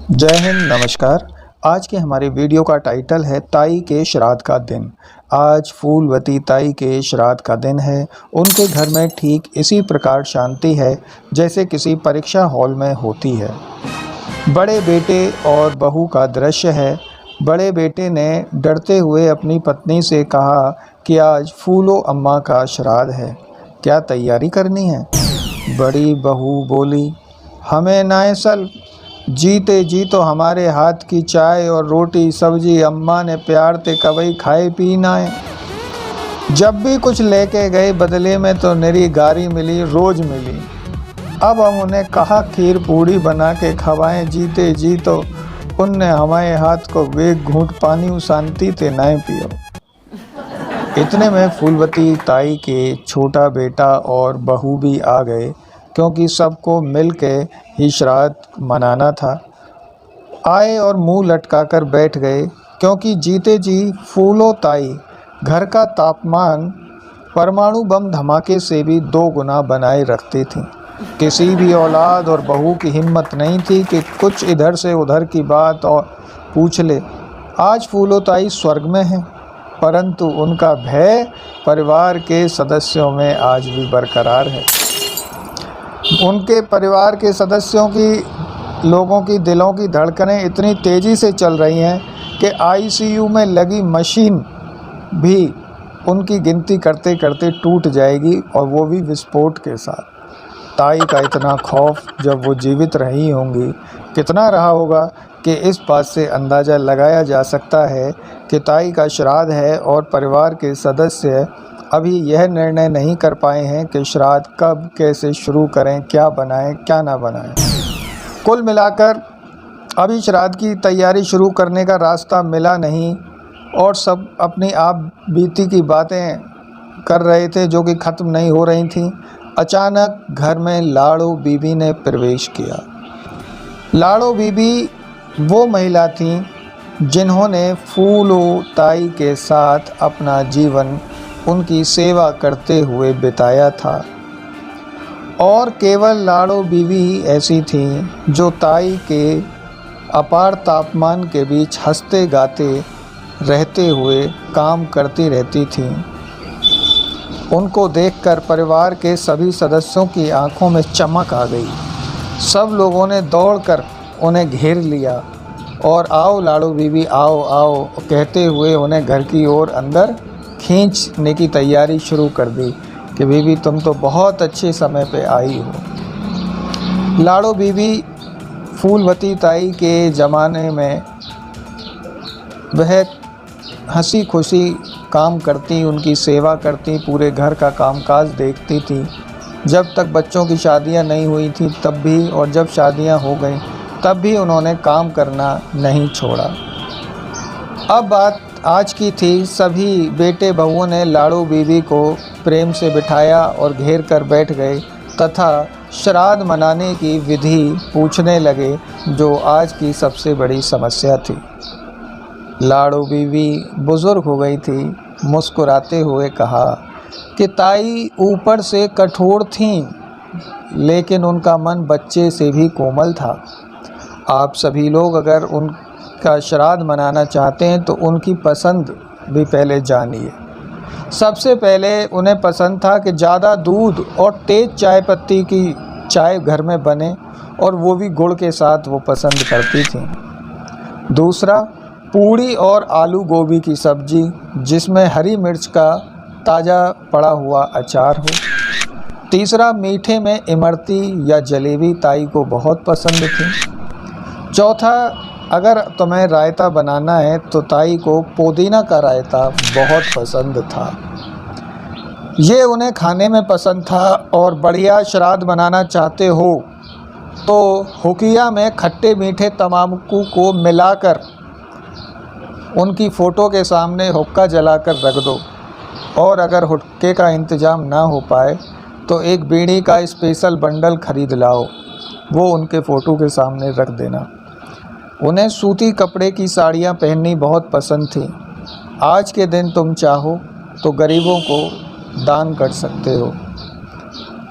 जय हिंद, नमस्कार। आज के हमारे वीडियो का टाइटल है ताई के श्राद्ध का दिन। आज फूलवती ताई के श्राद्ध का दिन है। उनके घर में ठीक इसी प्रकार शांति है जैसे किसी परीक्षा हॉल में होती है। बड़े बेटे और बहू का दृश्य है। बड़े बेटे ने डरते हुए अपनी पत्नी से कहा कि आज फूलो अम्मा का श्राद्ध है, क्या तैयारी करनी है? बड़ी बहू बोली, हमें नायसल, जीते जी तो हमारे हाथ की चाय और रोटी सब्जी अम्मा ने प्यार ते कवई खाए पीना है। जब भी कुछ लेके गए बदले में तो निरी गारी मिली, रोज मिली। अब हम उन्हें कहा खीर पूड़ी बना के खवाएं, जीते जी तो उनने हमारे हाथ को वेग घूंट पानी शांति ते नाए पियो। इतने में फूलवती ताई के छोटा बेटा और बहू भी आ गए, क्योंकि सबको मिल के ही श्राद्ध मनाना था। आए और मुंह लटकाकर बैठ गए, क्योंकि जीते जी फूलो ताई घर का तापमान परमाणु बम धमाके से भी 2 गुना बनाए रखती थी। किसी भी औलाद और बहू की हिम्मत नहीं थी कि कुछ इधर से उधर की बात और पूछ ले। आज फूलो ताई स्वर्ग में है, परंतु उनका भय परिवार के सदस्यों में आज भी बरकरार है। उनके परिवार के सदस्यों की, लोगों की दिलों की धड़कनें इतनी तेज़ी से चल रही हैं कि आईसीयू में लगी मशीन भी उनकी गिनती करते करते टूट जाएगी, और वो भी विस्फोट के साथ। ताई का इतना खौफ जब वो जीवित रही होंगी कितना रहा होगा कि इस बात से अंदाज़ा लगाया जा सकता है कि ताई का श्राद्ध है और परिवार के सदस्य अभी यह निर्णय नहीं कर पाए हैं कि श्राद्ध कब कैसे शुरू करें, क्या बनाएं क्या ना बनाएं। कुल मिलाकर अभी श्राद्ध की तैयारी शुरू करने का रास्ता मिला नहीं, और सब अपनी आप बीती की बातें कर रहे थे जो कि ख़त्म नहीं हो रही थीं। अचानक घर में लाड़ो बीबी ने प्रवेश किया। लाड़ो बीबी वो महिला थीं जिन्होंने फूलो ताई के साथ अपना जीवन उनकी सेवा करते हुए बिताया था, और केवल लाड़ो बीवी ऐसी थी जो ताई के अपार तापमान के बीच हंसते गाते रहते हुए काम करती रहती थी। उनको देखकर परिवार के सभी सदस्यों की आंखों में चमक आ गई। सब लोगों ने दौड़कर उन्हें घेर लिया और आओ लाड़ो बीबी, आओ आओ कहते हुए उन्हें घर की ओर अंदर खींचने की तैयारी शुरू कर दी कि बीबी तुम तो बहुत अच्छे समय पे आई हो। लाड़ो बीबी फूलवती ताई के ज़माने में वह हंसी खुशी काम करती, उनकी सेवा करती, पूरे घर का कामकाज देखती थी। जब तक बच्चों की शादियां नहीं हुई थी तब भी, और जब शादियां हो गई तब भी उन्होंने काम करना नहीं छोड़ा। अब बात आज की थी। सभी बेटे बहुओं ने लाड़ो बीबी को प्रेम से बिठाया और घेर कर बैठ गए तथा श्राद्ध मनाने की विधि पूछने लगे, जो आज की सबसे बड़ी समस्या थी। लाड़ो बीबी बुज़ुर्ग हो गई थी। मुस्कुराते हुए कहा कि ताई ऊपर से कठोर थीं, लेकिन उनका मन बच्चे से भी कोमल था। आप सभी लोग अगर उनका श्राद्ध मनाना चाहते हैं तो उनकी पसंद भी पहले जानिए। सबसे पहले उन्हें पसंद था कि ज़्यादा दूध और तेज़ चाय पत्ती की चाय घर में बने, और वो भी गुड़ के साथ वो पसंद करती थी। दूसरा, पूड़ी और आलू गोभी की सब्ज़ी जिसमें हरी मिर्च का ताज़ा पड़ा हुआ अचार हो। तीसरा, मीठे में इमरती या जलेबी ताई को बहुत पसंद थी। चौथा, अगर तुम्हें रायता बनाना है तो ताई को पुदीना का रायता बहुत पसंद था। ये उन्हें खाने में पसंद था। और बढ़िया श्राद्ध बनाना चाहते हो तो हुकिया में खट्टे मीठे तमाकू को मिलाकर उनकी फ़ोटो के सामने हुक्का जलाकर रख दो, और अगर हुक्के का इंतज़ाम ना हो पाए तो एक बीड़ी का स्पेशल बंडल ख़रीद लाओ, वो उनके फ़ोटो के सामने रख देना। उन्हें सूती कपड़े की साड़ियाँ पहननी बहुत पसंद थी। आज के दिन तुम चाहो तो गरीबों को दान कर सकते हो।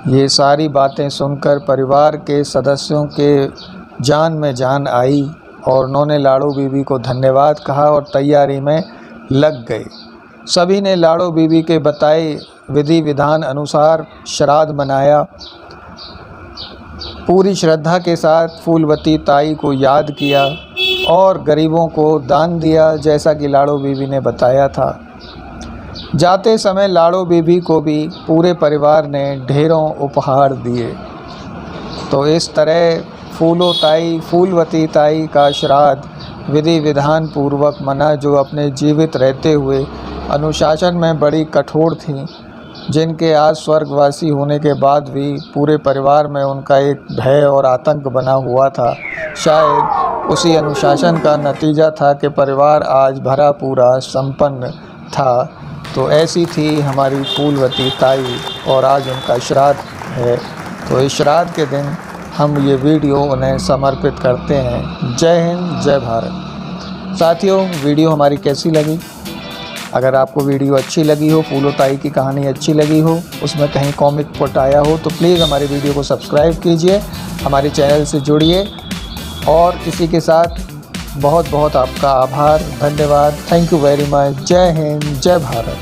ये सारी बातें सुनकर परिवार के सदस्यों के जान में जान आई और उन्होंने लाड़ो बीबी को धन्यवाद कहा और तैयारी में लग गए। सभी ने लाड़ो बीबी के बताए विधि विधान अनुसार श्राद्ध मनाया। पूरी श्रद्धा के साथ फूलवती ताई को याद किया और गरीबों को दान दिया, जैसा कि लाड़ो बीबी ने बताया था। जाते समय लाड़ो बीबी को भी पूरे परिवार ने ढेरों उपहार दिए। तो इस तरह फूलवती ताई का श्राद्ध विधि विधान पूर्वक मना, जो अपने जीवित रहते हुए अनुशासन में बड़ी कठोर थीं, जिनके आज स्वर्गवासी होने के बाद भी पूरे परिवार में उनका एक भय और आतंक बना हुआ था। शायद उसी अनुशासन का नतीजा था कि परिवार आज भरा पूरा संपन्न था। तो ऐसी थी हमारी फूलवती ताई और आज उनका श्राद्ध है। तो इस श्राद्ध के दिन हम ये वीडियो उन्हें समर्पित करते हैं। जय हिंद, जय भारत। साथियों, वीडियो हमारी कैसी लगी? अगर आपको वीडियो अच्छी लगी हो, फूलवती ताई की कहानी अच्छी लगी हो, उसमें कहीं कॉमिक पुट आया हो, तो प्लीज़ हमारे वीडियो को सब्सक्राइब कीजिए, हमारे चैनल से जुड़िए। और इसी के साथ बहुत बहुत आपका आभार, धन्यवाद। Thank you very much. जय हिंद, जय भारत।